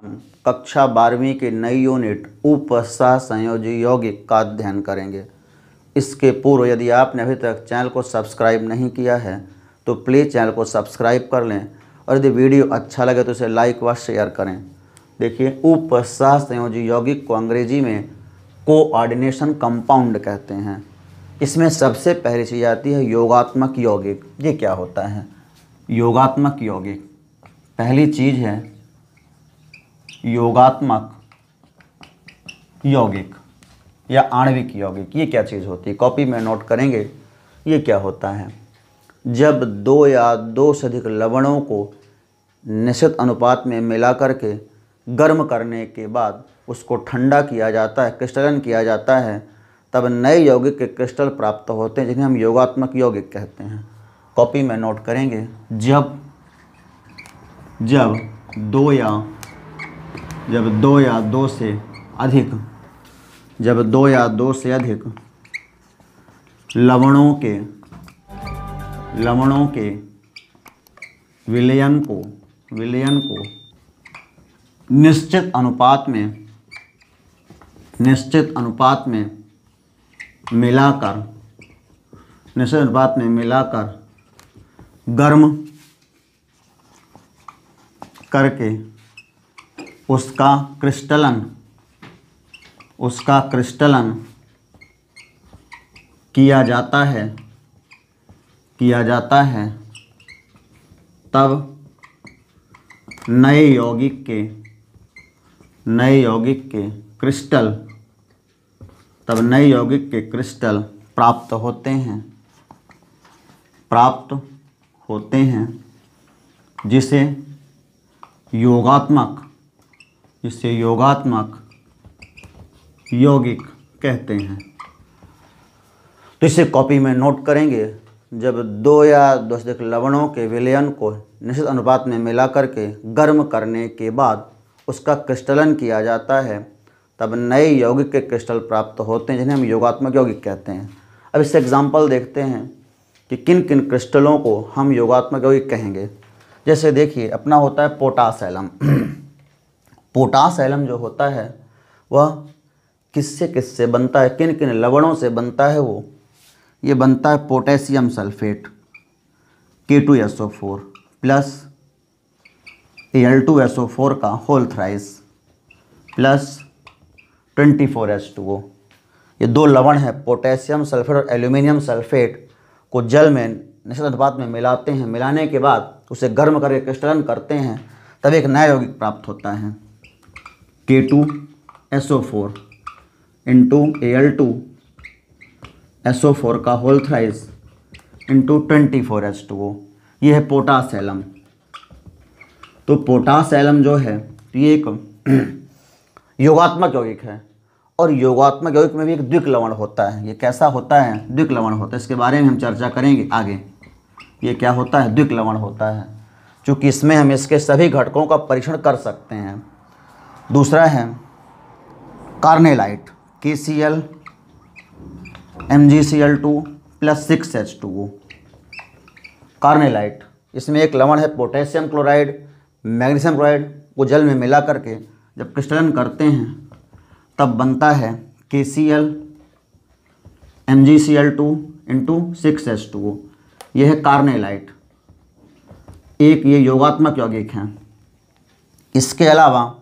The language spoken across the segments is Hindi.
कक्षा 12वीं की नई यूनिट उपसह संयोजी यौगिक का अध्ययन करेंगे। इसके पूर्व यदि आपने अभी तक चैनल को सब्सक्राइब नहीं किया है तो प्लीज़ चैनल को सब्सक्राइब कर लें और यदि वीडियो अच्छा लगे तो इसे लाइक व शेयर करें। देखिए, उपसह संयोजी यौगिक को अंग्रेजी में कोऑर्डिनेशन कंपाउंड कहते हैं। इसमें सबसे पहली चीज़ आती है योगात्मक यौगिक। ये क्या होता है? योगात्मक यौगिक पहली चीज़ है योगात्मक यौगिक या आणविक यौगिक। ये क्या चीज़ होती है? कॉपी में नोट करेंगे। ये क्या होता है? जब दो या दो से अधिक लवणों को निश्चित अनुपात में मिला करके गर्म करने के बाद उसको ठंडा किया जाता है, क्रिस्टलन किया जाता है, तब नए यौगिक के क्रिस्टल प्राप्त होते हैं जिन्हें हम योगात्मक यौगिक कहते हैं। कॉपी में नोट करेंगे। जब दो या दो से अधिक लवणों के विलयन को निश्चित अनुपात में मिलाकर गर्म करके उसका क्रिस्टलन किया जाता है तब नए यौगिक के क्रिस्टल प्राप्त होते हैं जिसे योगात्मक यौगिक कहते हैं। तो इसे कॉपी में नोट करेंगे। जब दो या दो से अधिक लवणों के विलयन को निश्चित अनुपात में मिला करके गर्म करने के बाद उसका क्रिस्टलन किया जाता है तब नए यौगिक के क्रिस्टल प्राप्त होते हैं जिन्हें हम योगात्मक यौगिक कहते हैं। अब इससे एग्जाम्पल देखते हैं कि किन किन क्रिस्टलों को हम योगात्मक यौगिक कहेंगे। जैसे देखिए, अपना होता है पोटास एलम। पोटास एलम जो होता है वह किससे बनता है, किन किन लवणों से बनता है? ये बनता है potassium sulphate K2SO4 plus Al2SO4 का होल थ्राइस प्लस 24H2O। ये दो लवण है, पोटेशियम सल्फेट और एल्यूमिनियम सल्फेट को जल में निश्चित अनुपात में मिलाते हैं। मिलाने के बाद उसे गर्म करके क्रिस्टलन करते हैं, तब एक नया यौगिक प्राप्त होता है K2SO4 इंटू Al2SO4 का होल थ्राइस इंटू 24H2O। ये है पोटास एलम। तो पोटास एलम जो है ये एक योगात्मक यौगिक है और योगात्मक यौगिक में भी एक द्विक लवण होता है। ये कैसा होता है? द्विक लवण होता है। इसके बारे में हम चर्चा करेंगे आगे। ये क्या होता है? द्विक लवण होता है, क्योंकि इसमें हम इसके सभी घटकों का परीक्षण कर सकते हैं। दूसरा है carnallite KCl MgCl2 plus 6H2O। Carnallite, इसमें एक लवण है पोटेशियम क्लोराइड, मैग्नीशियम क्लोराइड को जल में मिला करके जब क्रिस्टलन करते हैं तब बनता है KCl MgCl2 इंटू 6H2O। यह है कार्नेलाइट। एक ये योगात्मक यौगिक हैं। इसके अलावा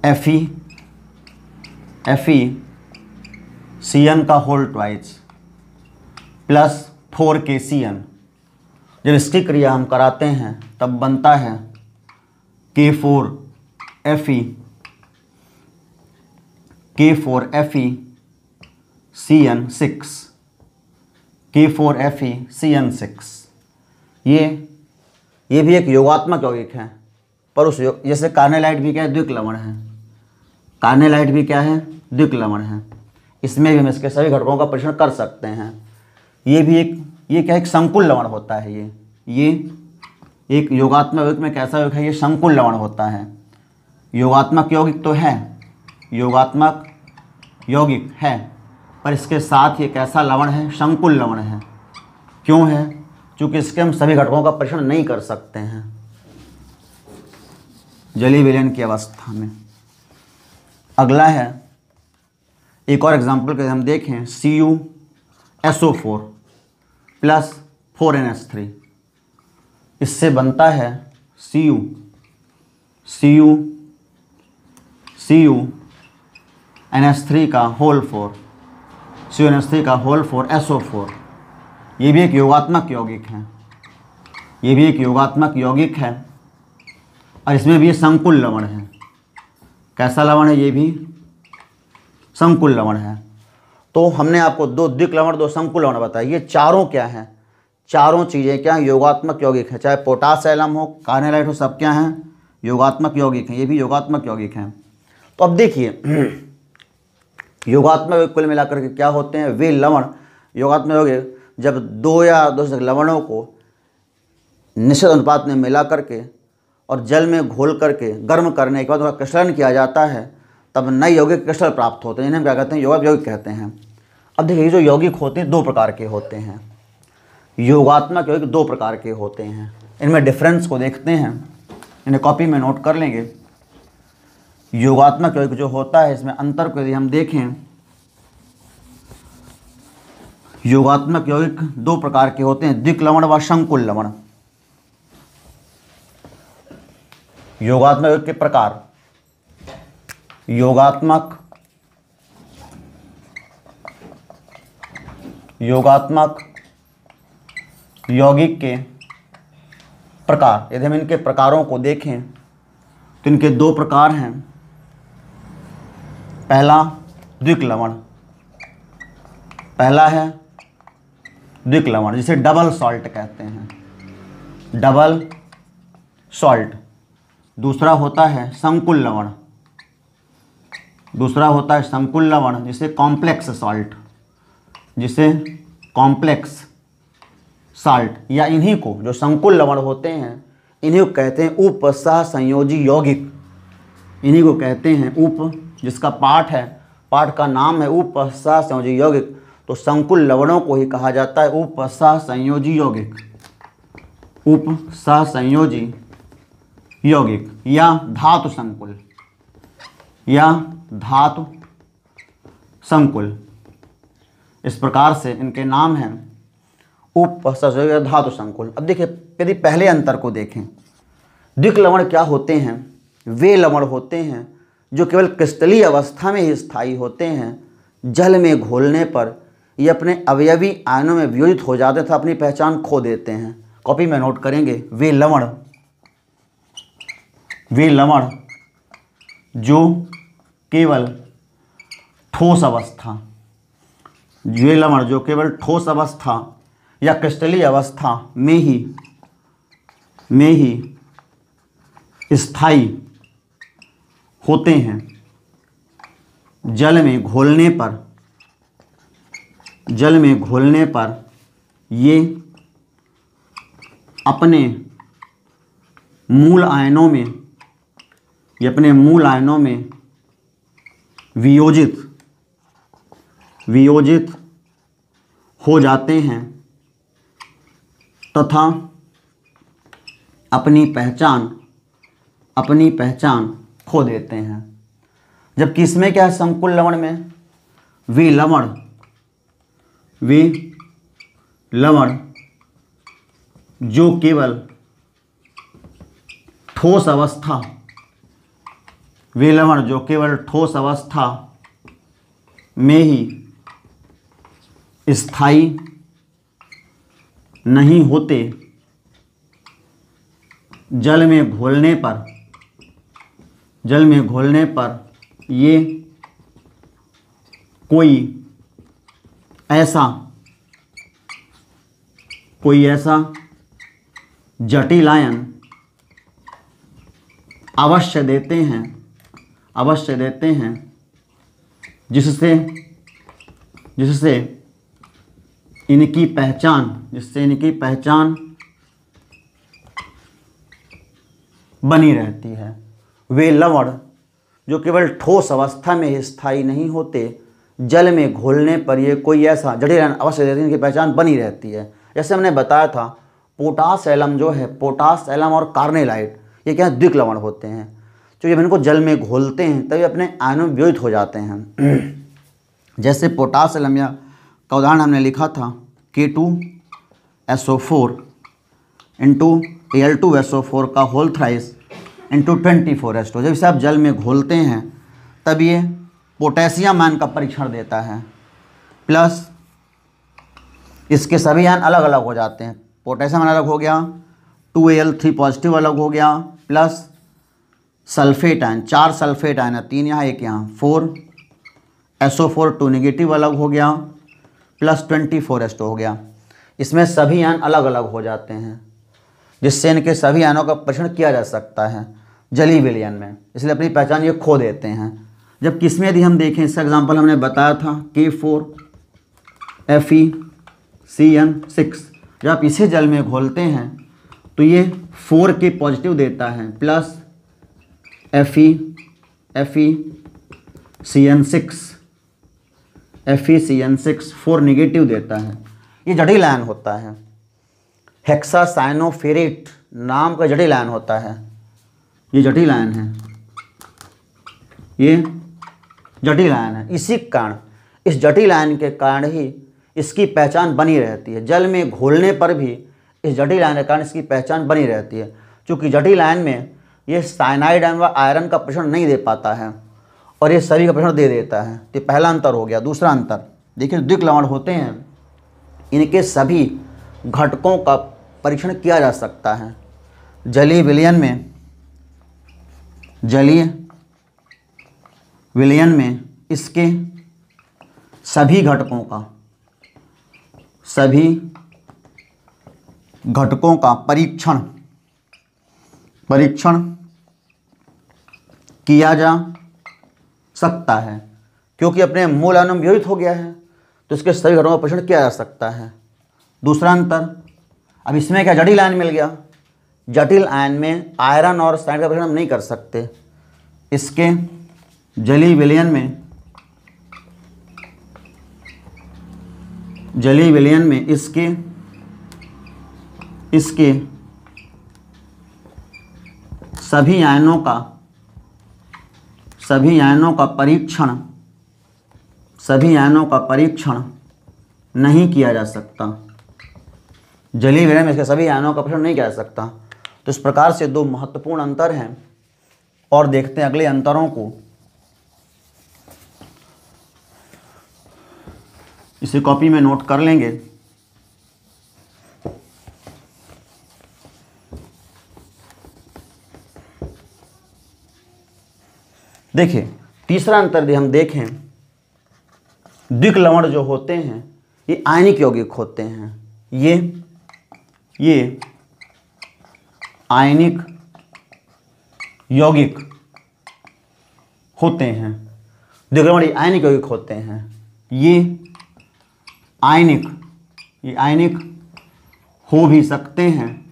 FeCN का होल ट्वाइस प्लस 4KCN। जब इसकी क्रिया हम कराते हैं तब बनता है K4FeCN6। ये भी एक योगात्मक यौगिक है, पर जैसे कार्नेलाइट भी क्या है? द्विक लवण है। कार्नेलाइट भी क्या है? द्विक लवण है। इसमें भी हम इसके सभी घटकों का परीक्षण कर सकते हैं। ये क्या एक संकुल लवण होता है। ये एक योगात्मक यौगिक में कैसा यौगिक है? ये संकुल लवण होता है। योगात्मक यौगिक तो है, योगात्मक यौगिक है, पर इसके साथ ये कैसा लवण है? संकुल लवण है। क्यों है? क्योंकि इसके हम सभी घटकों का परीक्षण नहीं कर सकते हैं जलीय विलयन की अवस्था में। अगला है, एक और एग्जाम्पल के हम देखें, CuSO4 प्लस 4NH3, इससे बनता है CuNH3 का होल 4, CuNH3 का होल 4 SO4। ये भी एक योगात्मक यौगिक है, ये भी एक योगात्मक यौगिक है और इसमें भी ये संकुल लवण है। कैसा लवण है? ये भी संकुल लवण है। तो हमने आपको 2 द्विक लवण 2 संकुल लवण बताया। ये चारों क्या हैं? चारों चीज़ें क्या योगात्मक यौगिक है, चाहे पोटास एलम हो, कार्नेलाइट हो, सब क्या हैं? योगात्मक यौगिक हैं। ये भी योगात्मक यौगिक हैं। तो अब देखिए योगात्मक यौगिक कुल मिलाकर के क्या होते हैं? वे लवण योगात्मक यौगिक जब 2 या 2 से अधिक लवणों को निश्चित अनुपात में मिला करके और जल में घोल करके गर्म करने के बाद उनका क्रिस्टलन किया जाता है, तब नए यौगिक क्रिस्टल प्राप्त होते हैं। इन्हें हम क्या कहते हैं? योगात्मक कहते हैं। अब देखिए ये जो यौगिक होते हैं 2 प्रकार के होते हैं। योगात्मक यौगिक 2 प्रकार के होते हैं। इनमें डिफरेंस को देखते हैं, इन्हें कॉपी में नोट कर लेंगे। योगात्मक यौगिक जो होता है इसमें अंतर को यदि हम देखें, योगात्मक यौगिक 2 प्रकार के होते हैं, द्विक लवण व संकुल लवण। योगात्मक यौगिक के प्रकार, योगात्मक यौगिक के प्रकार, यदि हम इनके प्रकारों को देखें तो इनके 2 प्रकार हैं। पहला द्विक लवण, पहला है द्विक लवण जिसे डबल सॉल्ट कहते हैं, डबल सॉल्ट। दूसरा होता है संकुल लवण, दूसरा होता है संकुल लवण जिसे कॉम्प्लेक्स सॉल्ट, जिसे कॉम्प्लेक्स साल्ट, या इन्हीं को जो संकुल लवण होते हैं इन्हीं को कहते हैं उपसह संयोजी यौगिक। इन्हीं को कहते हैं जिसका पाठ है, पाठ का नाम है उपसह संयोजी यौगिक। तो संकुल लवणों को ही कहा जाता है उपसह संयोजी यौगिक, उपसह संयोजी यौगिक या धातु संकुल, या धातु संकुल। इस प्रकार से इनके नाम हैं उपसह या धातु संकुल। अब देखिए यदि पहले अंतर को देखें, द्विक लवण क्या होते हैं? वे लवण होते हैं जो केवल क्रिस्टलीय अवस्था में ही स्थायी होते हैं, जल में घोलने पर ये अपने अवयवी आयनों में वियोजित हो जाते तथा अपनी पहचान खो देते हैं। कॉपी में नोट करेंगे, वे लवण जो केवल ठोस अवस्था, वे लवण जो केवल ठोस अवस्था या क्रिस्टलीय अवस्था में ही स्थायी होते हैं, जल में घोलने पर ये अपने मूल आयनों में वियोजित हो जाते हैं तथा अपनी पहचान खो देते हैं। जबकि इसमें क्या है? संकुल लवण में वे लवण जो केवल ठोस अवस्था, वे लवण जो केवल ठोस अवस्था में ही स्थायी नहीं होते, जल में घोलने पर ये कोई ऐसा जटिल आयन अवश्य देते हैं जिससे इनकी पहचान बनी रहती है। वे लवण जो केवल ठोस अवस्था में ही स्थायी नहीं होते, जल में घोलने पर ये कोई ऐसा जटिल आयन अवश्य देते हैं, इनकी पहचान बनी रहती है। जैसे हमने बताया था पोटास एलम जो है, पोटास एलम और कार्नेलाइट, ये क्या है, द्विक लवण होते हैं, जो जब इनको जल में घोलते हैं तभी अपने आयनों में वियोजित हो जाते हैं। जैसे पोटास एलम या का उदाहरण हमने लिखा था K2SO4 इंटू Al2SO4 का होल थ्राइस इंटू 24H2। जब इसे आप जल में घोलते हैं तब ये पोटेशियम आयन का परीक्षण देता है, प्लस इसके सभी आयन अलग अलग हो जाते हैं। पोटेशियम अलग हो गया, 2Al3 पॉजिटिव अलग हो गया, plus sulphate ion, 4 sulphate ion है, 3 यहाँ 1 यहाँ, 4SO4 2 नेगेटिव अलग हो गया, प्लस 24H2 हो गया। इसमें सभी आयन अलग अलग हो जाते हैं, जिससे इनके सभी आयनों का परीक्षण किया जा सकता है जलीय विलयन में, इसलिए अपनी पहचान ये खो देते हैं। जब किसमें यदि हम देखें, इसका एग्जाम्पल हमने बताया था K4FeCN6। जब आप इसे जल में घोलते हैं तो ये 4K पॉजिटिव देता है, प्लस FeCN6 4 नेगेटिव देता है। ये जटिल आयन होता है, हेक्सासाइनोफेरेट नाम का जटिल आयन होता है। ये जटिल आयन है, ये जटिल आयन है। इसी कारण, इस जटिल आयन के कारण ही इसकी पहचान बनी रहती है। जल में घोलने पर भी इस जटिल आयन के कारण इसकी पहचान बनी रहती है, क्योंकि जटिल आयन में ये साइनाइड आयन व आयरन का परीक्षण नहीं दे पाता है और ये सभी का परीक्षण दे देता है। तो पहला अंतर हो गया। दूसरा अंतर देखिए, द्विक लवण होते हैं, इनके सभी घटकों का परीक्षण किया जा सकता है। जलीय विलयन में इसके सभी घटकों का परीक्षण किया जा सकता है, क्योंकि अपने मूल आयनों में वियोजित हो गया है, तो इसके सभी घटकों का परीक्षण किया जा सकता है। दूसरा अंतर, अब इसमें क्या जटिल आयन मिल गया। जटिल आयन में आयरन और साइनाइड का परीक्षण हम नहीं कर सकते। इसके जलीय विलयन में इसके सभी आयनों का परीक्षण नहीं किया जा सकता। जलीय विलयन में इसके सभी आयनों का परीक्षण नहीं किया जा सकता। तो इस प्रकार से दो महत्वपूर्ण अंतर हैं, और देखते हैं अगले अंतरों को। इसे कॉपी में नोट कर लेंगे। देखिए, तीसरा अंतर यदि हम देखें, द्विक लवण जो होते हैं ये आयनिक यौगिक होते हैं। ये आयनिक यौगिक होते हैं। द्विक लवण आयनिक यौगिक होते हैं। ये आयनिक हो भी सकते हैं,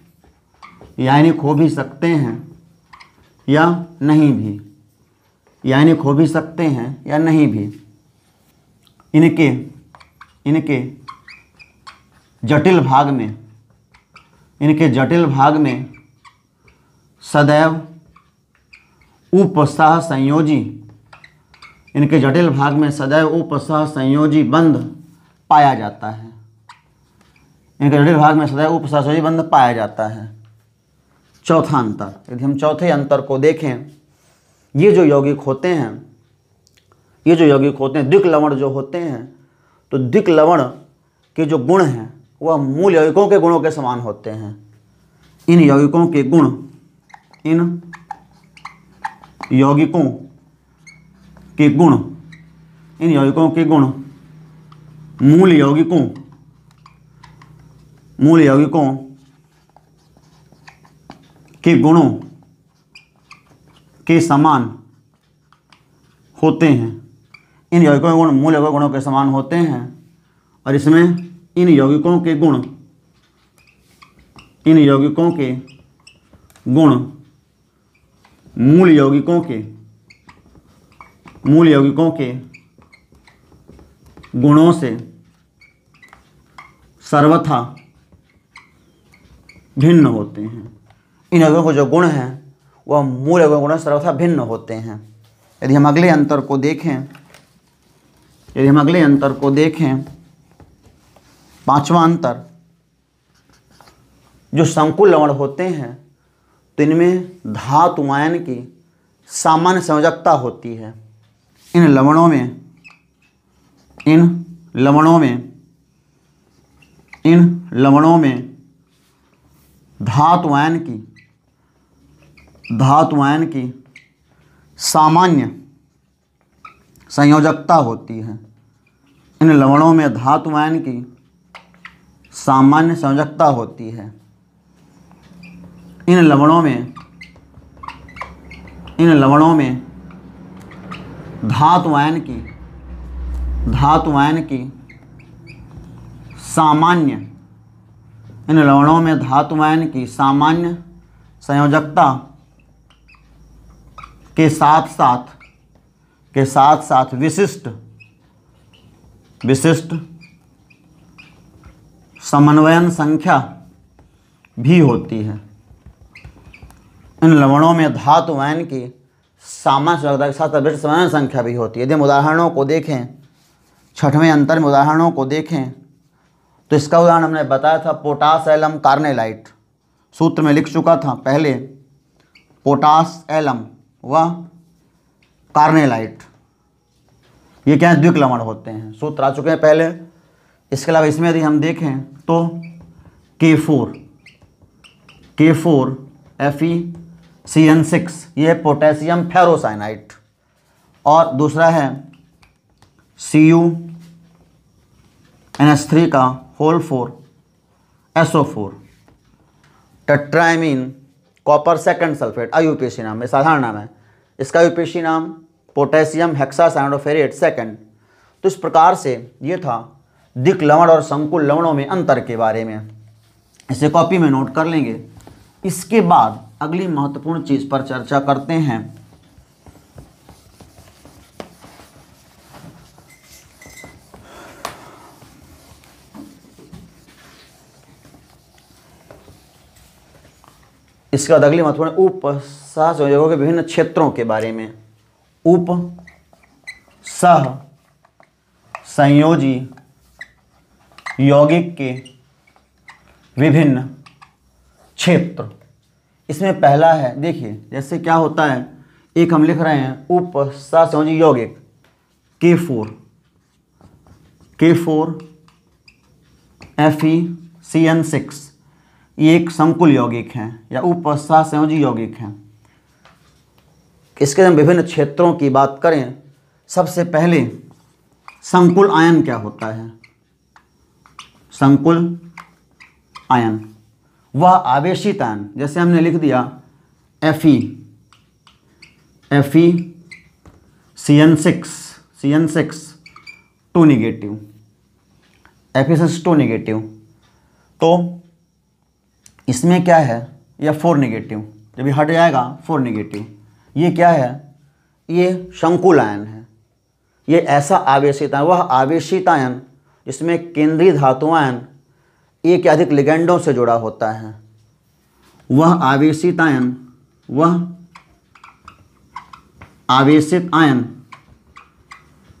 या नहीं भी। ये आयनिक हो भी सकते हैं या नहीं भी। इनके जटिल भाग में सदैव उपसह संयोजी बंध पाया जाता है। चौथा अंतर, यदि हम चौथे अंतर को देखें, ये जो यौगिक होते हैं द्विक लवण जो होते हैं, तो द्विक लवण के जो गुण हैं वह मूल यौगिकों के गुणों के समान होते हैं। इन यौगिकों के गुण मूल यौगिकों के गुणों के समान होते हैं। इन यौगिकों के गुण मूल यौगिक गुणों के समान होते हैं, और इसमें इन यौगिकों के गुण मूल यौगिकों के गुणों से सर्वथा भिन्न होते हैं। इन यौगिकों के जो गुण हैं वह मूल यौगिकों गुणों से सर्वथा भिन्न होते हैं। यदि हम अगले अंतर को देखें, पांचवा अंतर, जो संकुल लवण होते हैं तो इनमें धातु आयन की सामान्य संयोजकता होती है। इन लवणों में धातु आयन की सामान्य संयोजकता होती है। इन लवणों में धातु आयन की सामान्य संयोजकता होती है। इन लवणों में धातु आयन की सामान्य संयोजकता के साथ साथ विशिष्ट समन्वयन संख्या भी होती है। इन लवणों में धातु आयन की सामान्य संयोजकता के साथ विशिष्ट समन्वयन संख्या भी होती है। यदि हम उदाहरणों को देखें, छठवें अंतर में उदाहरणों को देखें तो इसका उदाहरण हमने बताया था पोटास एलम कार्नेलाइट, सूत्र में लिख चुका था पहले, पोटास एलम व कार्नेलाइट, ये क्या है, द्विक लवण होते हैं, सूत्र आ चुके हैं पहले। इसके अलावा इसमें यदि हम देखें तो K4 FeCN6, ये है पोटेशियम फेरोसाइनाइट, और दूसरा है CuNH3 का whole 4 SO4, tetraammine copper second sulphate, IUPAC नाम है, साधारण नाम है इसका, IUPAC नाम पोटेशियम हेक्सासाइनोफेरेट सेकंड। तो इस प्रकार से ये था द्विक लवण और संकुल लवणों में अंतर के बारे में, इसे कॉपी में नोट कर लेंगे। इसके बाद अगली महत्वपूर्ण चीज पर चर्चा करते हैं। इसके बाद अगली महत्वपूर्ण उपसह संयोजकों के विभिन्न क्षेत्रों के बारे में। उपसह संयोजी यौगिक के विभिन्न क्षेत्र। इसमें पहला है, देखिए जैसे क्या होता है, एक हम लिख रहे हैं उपसह संयोजी यौगिक K4 FeCN6, ये एक संकुल यौगिक है या उपसह संयोजी यौगिक है। इसके हम विभिन्न क्षेत्रों की बात करें, सबसे पहले संकुल आयन क्या होता है। संकुल आयन वह आवेशित आयन, जैसे हमने लिख दिया FeCN6 2 नेगेटिव, FeCN6 2 नेगेटिव, तो इसमें क्या है, यह 4 नेगेटिव, जब ये हट जाएगा 4 नेगेटिव, ये क्या है, ये संकुल आयन है। ये ऐसा आवेशित आयन, वह आवेशित आयन जिसमें केंद्रीय धातु आयन एक या अधिक लिगेंडों से जुड़ा होता है, वह आवेशित आयन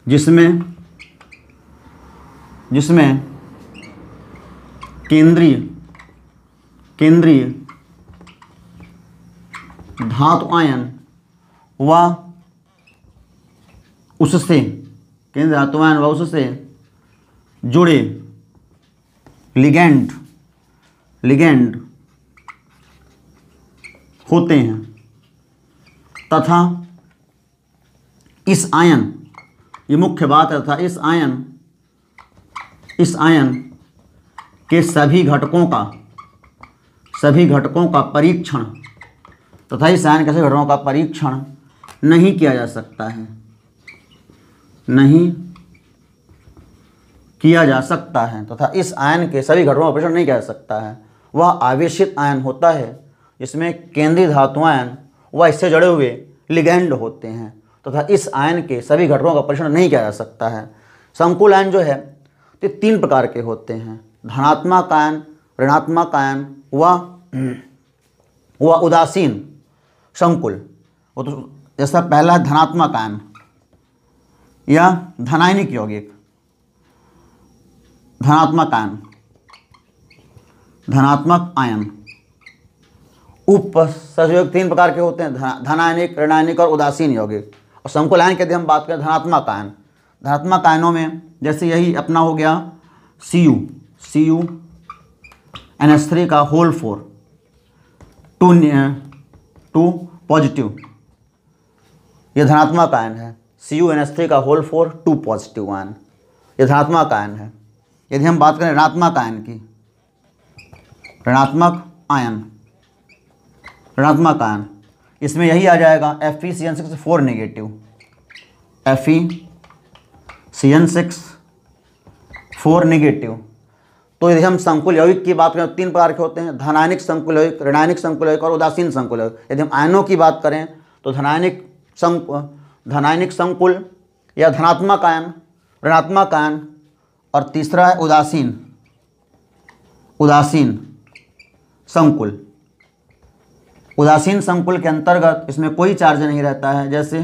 जिसमें केंद्रीय धातु आयन व उससे जुड़े लिगेंड होते हैं, तथा इस आयन, ये मुख्य बात है, तथा इस आयन के सभी घटकों का परीक्षण तथा इस आयन के सभी घटकों का परीक्षण नहीं किया जा सकता है, तथा इस आयन के सभी घटकों का परीक्षण नहीं किया जा सकता है। वह आवेशित आयन होता है जिसमें केंद्रीय धातु आयन व इससे जुड़े हुए लिगेंड होते हैं, तथा इस आयन के सभी घटकों का परीक्षण नहीं किया जा सकता है। संकुल आयन जो है तो 3 प्रकार के होते हैं, धनात्मक आयन, ऋणात्मक आयन व हुआ उदासीन संकुल, वो तो जैसा पहला है धनात्मक आयन या धनायनिक यौगिक, धनात्मक आयन, धनात्मक आयन। उपसंयोजक 3 प्रकार के होते हैं, धनायनिक, ऋणायनिक और उदासीन यौगिक। और संकुल आयन की यदि हम बात करें धनात्मक आयन, धनात्मक आयनों में जैसे यही अपना हो गया Cu NH3 का होल 4 2 पॉजिटिव, ये धनात्मक आयन है। Cu NH3 का होल 4 2 पॉजिटिव आयन, ये धनात्मक आयन है। यदि हम बात करें ऋणात्मक आयन की, ऋणात्मक आयन, ऋणात्मक आयन, इसमें यही आ जाएगा FeCN6 4 नेगेटिव, FeCN6 4 नेगेटिव। तो यदि हम संकुल यौगिक की बात करें तो 3 प्रकार के होते हैं, धनायनिक संकुल यौगिक, ऋणायनिक संकुल यौगिक और उदासीन संकुल यौगिक। यदि हम आयनों की बात करें तो धनायनिक संकुल या धनात्मक आयन, ऋणात्मक आयन, और तीसरा है उदासीन संकुल। उदासीन संकुल के अंतर्गत इसमें कोई चार्ज नहीं रहता है, जैसे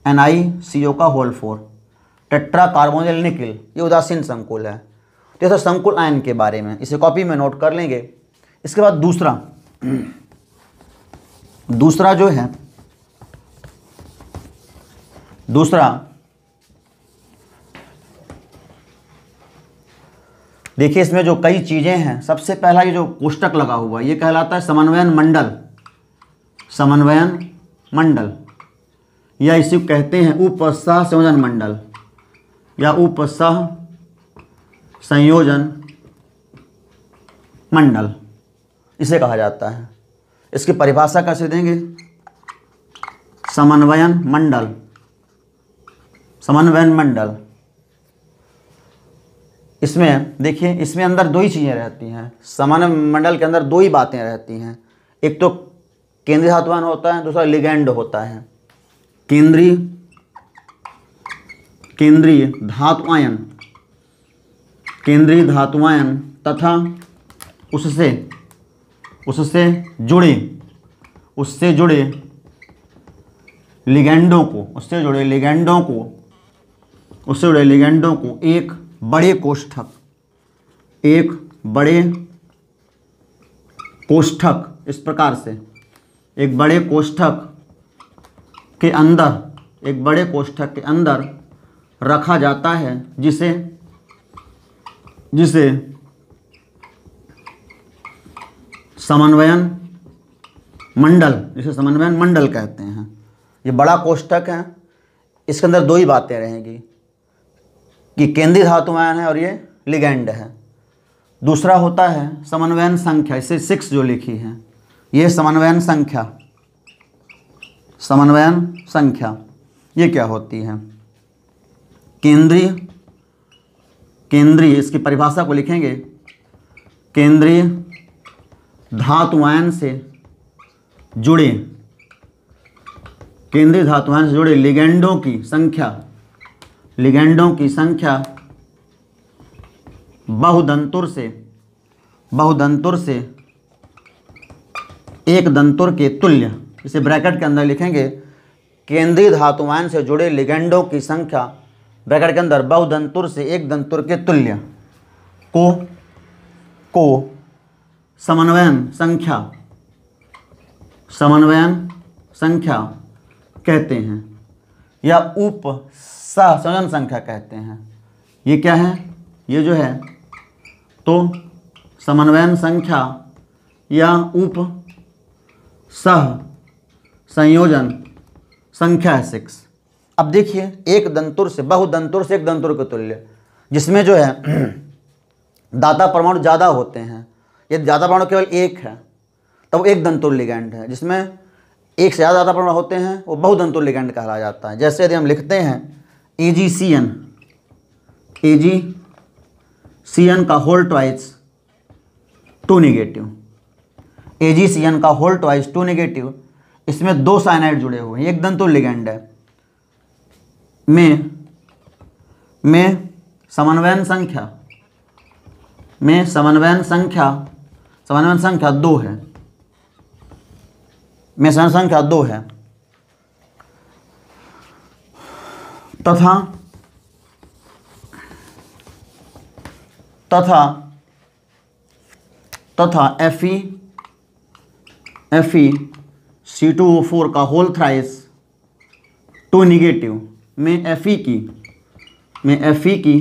NiCO का होल 4, टेट्रा कार्बोनिल निकिल, ये उदासीन संकुल है। तो ये संकुल आयन के बारे में, इसे कॉपी में नोट कर लेंगे। इसके बाद दूसरा जो है, दूसरा देखिए इसमें जो कई चीजें हैं, सबसे पहला ये जो कोष्टक लगा हुआ है ये कहलाता है समन्वयन मंडल, समन्वयन मंडल, या इसी को कहते हैं उपसह संयोजन मंडल या उपसह संयोजन मंडल, इसे कहा जाता है। इसकी परिभाषा कैसे देंगे? समन्वयन मंडल, समन्वयन मंडल। इसमें देखिए, इसमें अंदर 2 ही चीज़ें रहती हैं, समन्वय मंडल के अंदर 2 ही बातें रहती हैं। एक तो केंद्रीय धातु आयन होता है, दूसरा लिगैंड होता है। केंद्रीय धातु आयन, केंद्रीय धातु आयन तथा उससे जुड़े लिगैंडों को एक बड़े कोष्ठक, इस प्रकार से एक बड़े कोष्ठक के अंदर रखा जाता है, जिसे समन्वयन मंडल कहते हैं। ये बड़ा कोष्ठक है, इसके अंदर 2 ही बातें रहेंगी कि केंद्रीय धातु आयन है और ये लिगैंड है। दूसरा होता है समन्वयन संख्या, इसे 6 जो लिखी है, ये समन्वयन संख्या ये क्या होती है? केंद्रीय इसकी परिभाषा को लिखेंगे, केंद्रीय धातु आयन से जुड़े लिगैंडों की संख्या बहुदंतुर से एक दंतुर के तुल्य, इसे ब्रैकेट के अंदर लिखेंगे, केंद्रीय धातु आयन से जुड़े लिगैंडों की संख्या ब्रैकेट के अंदर बहुदंतुर से एक दंतुर के तुल्य को समन्वयन संख्या कहते हैं या उपसह संयोजन संख्या कहते हैं। ये क्या है? ये जो है तो समन्वयन संख्या या उपसह संयोजन संख्या है 6। अब देखिए, एक दंतुर से बहुदंतुर से एक दंतुर के तुल्य, जिसमें जो है दाता परमाणु ज़्यादा होते हैं। यदि दाता परमाणु केवल एक है तब वो एक दंतुर लिगैंड है, जिसमें एक से ज़्यादा दाता परमाणु होते हैं वो बहुदंतुर लिगैंड कहलाया जाता है। जैसे यदि हम लिखते हैं AgCN का होल ट्वाइस 2 नेगेटिव, AgCN का होल ट्वाइस 2 नेगेटिव, इसमें 2 साइनाइड जुड़े हुए हैं, एक दंतुर लिगैंड है। में समन्वयन संख्या समन्वयन संख्या 2 है, में समन्वयन संख्या 2 है, तथा Fe(C2O4) का होल थ्राइस 2 निगेटिव में Fe की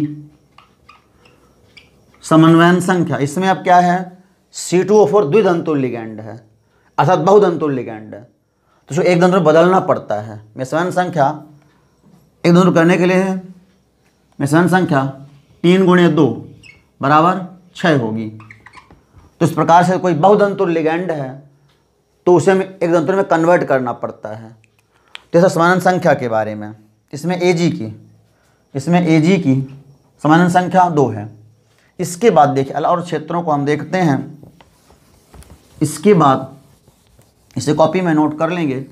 समन्वयन संख्या, इसमें अब क्या है, C2O4 द्विदंतुल लिगैंड है अर्थात बहुदंतुल लिगैंड है, तो एक दंतुल में बदलना पड़ता है। में समन्वयन संख्या एक दंतुल करने के लिए है, में समन्वयन संख्या 3 × 2 = 6 होगी। तो इस प्रकार से कोई बहुदंतुल लिगैंड है तो उसे हमें एक दंतुल में कन्वर्ट करना पड़ता है। तो ऐसा समन्वयन संख्या के बारे में, इसमें Ag की समन्वयन संख्या 2 है। इसके बाद देखिए अलग और क्षेत्रों को हम देखते हैं। इसके बाद इसे कॉपी में नोट कर लेंगे।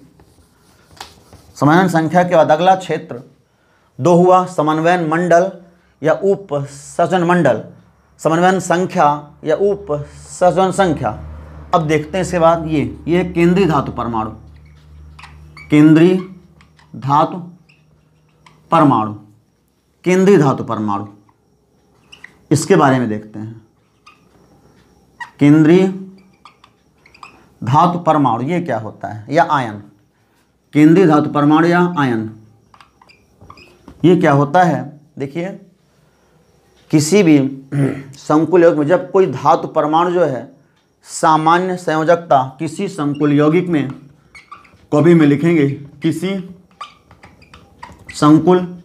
समन्वयन संख्या के बाद अगला क्षेत्र 2 हुआ समन्वयन मंडल या उप संयोजन मंडल, समन्वयन संख्या या उप संयोजन संख्या। अब देखते हैं इसके बाद ये केंद्रीय धातु परमाणु, केंद्रीय धातु परमाणु, इसके बारे में देखते हैं। केंद्रीय धातु परमाणु ये क्या होता है, या आयन, केंद्रीय धातु परमाणु या आयन ये क्या होता है। देखिए किसी भी संकुल यौगिक में जब कोई धातु परमाणु जो है सामान्य संयोजकता, किसी संकुल यौगिक में कॉपी में लिखेंगे, किसी संकुल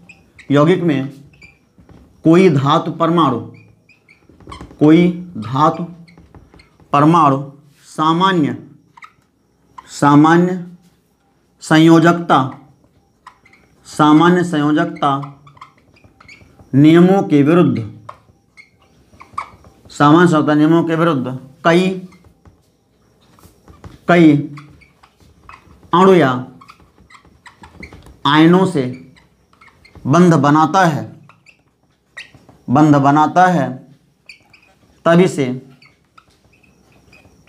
यौगिक में कोई धातु परमाणु सामान्य संयोजकता नियमों के विरुद्ध, सामान्य संयोजकता नियमों के विरुद्ध कई अणु या आयनों से बंध बनाता है, तब इसे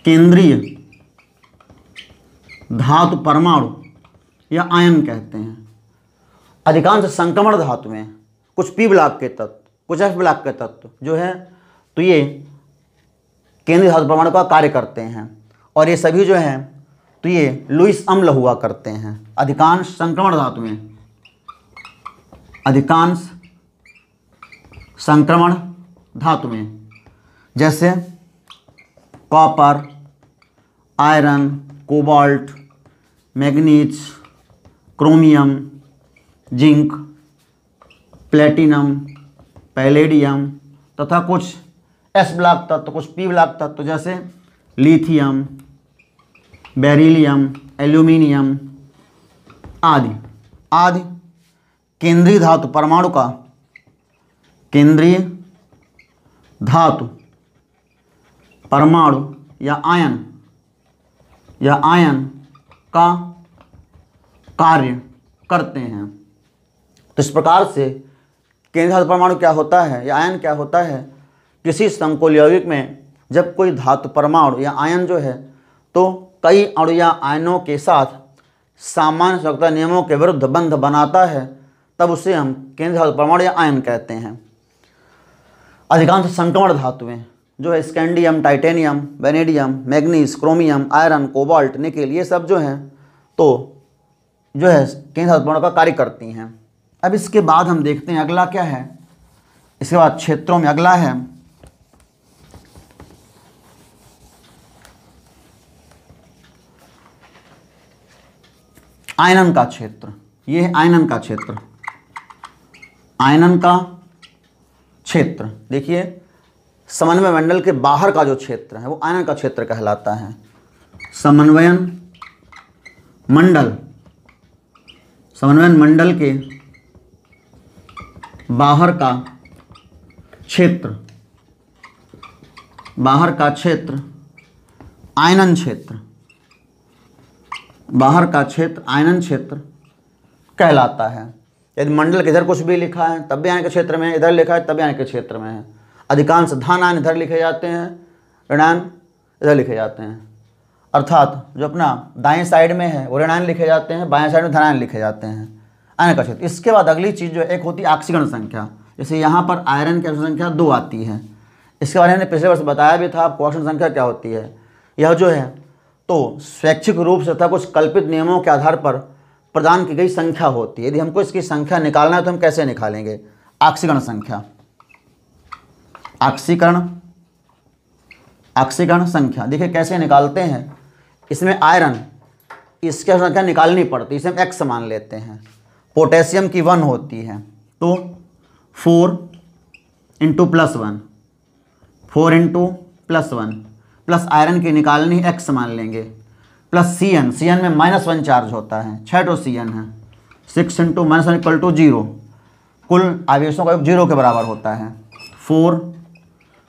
केंद्रीय धातु परमाणु या आयन कहते हैं। अधिकांश संक्रमण धातु में कुछ पी ब्लॉक के तत्व, कुछ एफ ब्लॉक के तत्व जो है तो ये केंद्रीय धातु परमाणु का कार्य करते हैं, और ये सभी जो हैं तो ये लुईस अम्ल हुआ करते हैं। अधिकांश संक्रमण धातु में, अधिकांश संक्रमण धातु में जैसे copper, iron, cobalt, manganese, chromium, zinc, platinum, palladium तथा कुछ एस ब्लॉक तत्व, कुछ पी ब्लॉक तत्व जैसे लिथियम, बेरिलियम, एल्यूमिनियम आदि केंद्रीय धातु परमाणु का, केंद्रीय धातु परमाणु या आयन का कार्य करते हैं। तो इस प्रकार से केंद्रीय धातु परमाणु क्या होता है या आयन क्या होता है, किसी संकुल यौगिक में जब कोई धातु परमाणु या आयन जो है तो कई अणु या आयनों के साथ सामान्य संयोजकता नियमों के विरुद्ध बंध बनाता है, तब उसे हम केंद्रीय धातु परमाणु या आयन कहते हैं। अधिकांश संक्रमण धातुएं जो है scandium, titanium, vanadium, manganese, chromium, iron, cobalt, nickel, ये सब जो हैं तो जो है केंद्रीय धातु परमाणु का कार्य करती हैं। अब इसके बाद हम देखते हैं अगला क्या है। इसके बाद क्षेत्रों में अगला है आयनन का क्षेत्र। ये है आयनन का क्षेत्र। आयनन का क्षेत्र देखिए समन्वय मंडल के बाहर का जो क्षेत्र है वो आयनन का क्षेत्र कहलाता है। समन्वयन मंडल के बाहर का क्षेत्र आयनन क्षेत्र, बाहर का क्षेत्र आयनन क्षेत्र कहलाता है। यदि मंडल के इधर कुछ भी लिखा है तब भी आयन के क्षेत्र में है, इधर लिखा है तब भी आयन के क्षेत्र में है। अधिकांश धन आयन इधर लिखे जाते हैं, ऋणायन इधर लिखे जाते हैं। अर्थात जो अपना दाएं साइड में है वो ऋणायन लिखे जाते हैं, बाएं साइड में धनायन लिखे जाते हैं, अनाकर्षित। इसके बाद अगली चीज़ जो एक होती है आक्सीकरण संख्या। जैसे यहाँ पर आयरन की ऑक्सीजन संख्या 2 आती है। इसके बारे में पिछले वर्ष बताया भी था आपको ऑक्सीजन संख्या क्या होती है। यह जो है तो स्वैच्छिक रूप से तथा कुछ कल्पित नियमों के आधार पर प्रदान की गई संख्या होती है। यदि हमको इसकी संख्या निकालना है तो हम कैसे निकालेंगे? आक्सीकरण संख्या, आक्सीकरण संख्या देखिए कैसे निकालते हैं। इसमें आयरन, इसकी संख्या निकालनी पड़ती है, इसे हम x मान लेते हैं। पोटेशियम की 1 होती है तो 4 × +1, 4 × +1 प्लस आयरन की निकालनी x मान लेंगे, प्लस Cn में -1 चार्ज होता है, 6 Cn है, 6 × -1 = 0। कुल आवेशों का योग 0 के बराबर होता है। 4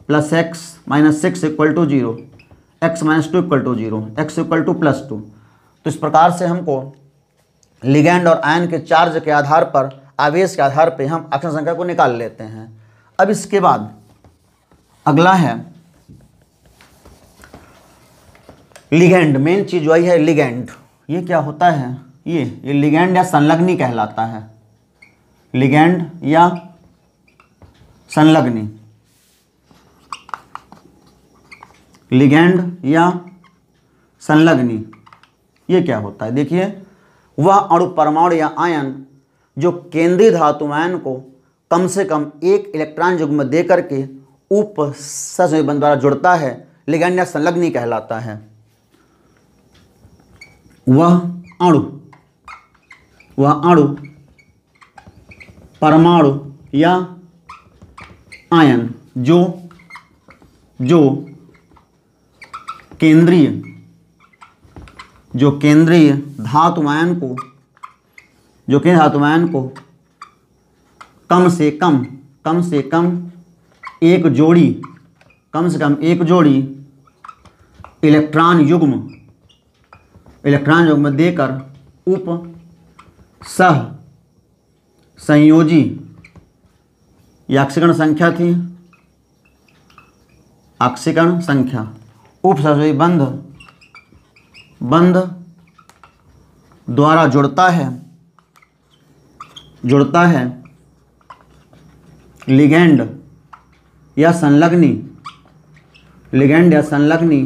+ x - 6 = 0, x - 2 = 0, x = +2। तो इस प्रकार से हमको लिगैंड और आयन के चार्ज के आधार पर, आवेश के आधार पर हम आक्सीकरण संख्या को निकाल लेते हैं। अब इसके बाद अगला है लिगैंड। मेन चीज वही है लिगैंड। ये क्या होता है? ये लिगैंड या संलग्नी कहलाता है। लिगैंड या संलग्नी, लिगैंड या संलग्नी ये क्या होता है? देखिए, वह अणु, परमाणु या आयन जो केंद्रीय धातु आयन को कम से कम एक इलेक्ट्रॉन युग्म दे करके उपसहसंयोजी बंध द्वारा जुड़ता है, लिगैंड या संलग्नी कहलाता है। वह अणु, परमाणु या आयन जो केंद्रीय धातु आयन को कम से कम एक जोड़ी इलेक्ट्रॉन युग्म देकर उपसह संयोजी, यह आक्सीकरण संख्या थी, आक्सीकरण संख्या, उपसहसंयोजी बंध द्वारा जुड़ता है लिगैंड या संलग्नी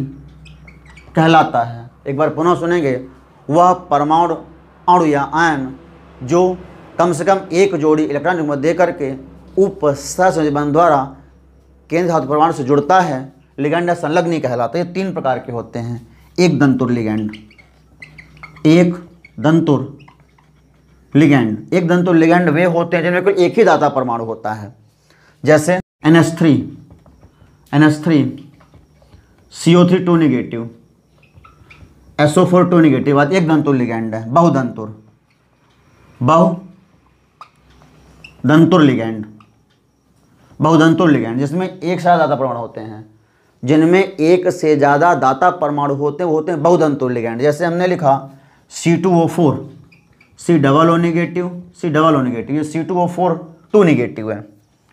कहलाता है। एक बार पुनः सुनेंगे। वह परमाणु, अणु या आयन जो कम से कम एक जोड़ी इलेक्ट्रॉन युग्म दे करके उपसहसंयोजी बंध द्वारा केंद्रीय धातु परमाणु से जुड़ता है, लिगैंड या संलग्नी कहलाता है। ये 3 प्रकार के होते हैं। एक दंतुर लिगैंड, एक दंतुर लिगैंड वे होते हैं जिनमें कोई एक ही दाता परमाणु होता है। जैसे NH3 CO3 2 negative, SO4 2 negative, एक दंतुर लिगैंड है। बहुदंतुर लिगैंड जिसमें एक से ज़्यादा दाता परमाणु होते हैं। जिनमें एक से ज़्यादा दाता परमाणु होते हैं बहुदंतुर लिगैंड। जैसे हमने लिखा C2O4 C+O नेगेटिव, ये C2O4 2 नेगेटिव है,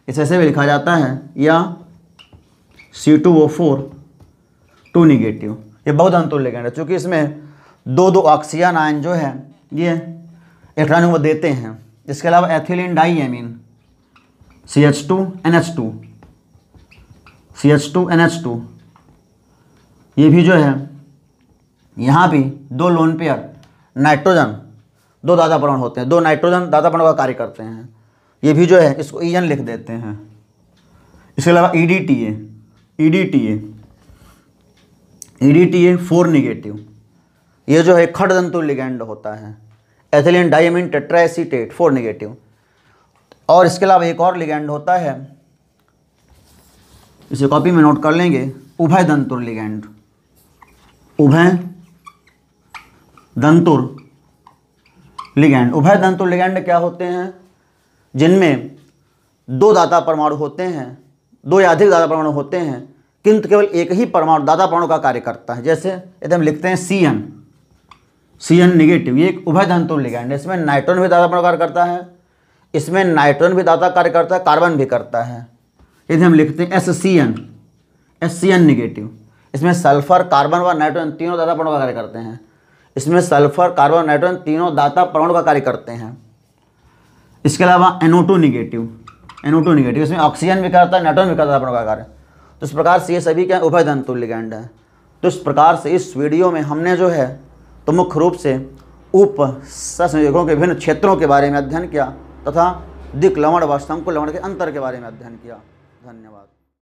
इसे ऐसे भी लिखा जाता है, या C2O4 2 नेगेटिव। ये बहुदंतुर लिगैंड है, चूँकि इसमें 2 ऑक्सीजन आयन जो है ये इलेक्ट्रॉन युग्म देते हैं। इसके अलावा एथिलीन डाइएमीन CH2NH2 ये भी जो है, यहाँ भी 2 लोन पेयर नाइट्रोजन, 2 दाता परमाणु होते हैं, 2 नाइट्रोजन दाता परमाणु का कार्य करते हैं। ये भी जो है इसको EN लिख देते हैं। इसके अलावा EDTA 4 नेगेटिव, ये जो है खड़दंतुर लिगैंड होता है। Ethylene diamine tetraacetate 4 negative. और इसके अलावा एक और लिगैंड होता है, इसे कॉपी में नोट कर लेंगे, उभयदंतुर लिगैंड। उभयदंतुर लिगैंड क्या होते हैं? जिनमें 2 दाता परमाणु होते हैं, 2 या अधिक दाता परमाणु होते हैं, किंतु केवल एक ही परमाणु दाता परमाणु का कार्य करता है। जैसे यदि हम लिखते हैं CN नेगेटिव, ये एक उभयदंतुर लिगैंड है। इसमें नाइट्रोजन भी दाता परमाणु कार्य करता है, इसमें नाइट्रोजन भी दाता कार्य करता है, कार्बन भी करता है। यदि हम लिखते हैं SCN नेगेटिव, इसमें सल्फर, कार्बन व नाइट्रोजन तीनों दाता परमाणु का कार्य करते हैं। इसमें सल्फर, कार्बन, नाइट्रोजन तीनों दाता परमाणु का कार्य करते हैं। इसके अलावा NO2 निगेटिव, NO2 निगेटिव, इसमें ऑक्सीजन भी करता है, नाइट्रोजन भी करता है परमाणु का कार्य। तो इस प्रकार से ये सभी क्या उभय धन लिगैंड है। तो इस प्रकार से इस वीडियो में हमने जो है तो मुख्य रूप से उप सहसंयोजकों के विभिन्न क्षेत्रों के बारे में अध्ययन किया तथा दिक् लवण व शंकु लवण के अंतर के बारे में अध्ययन किया। धन्यवाद।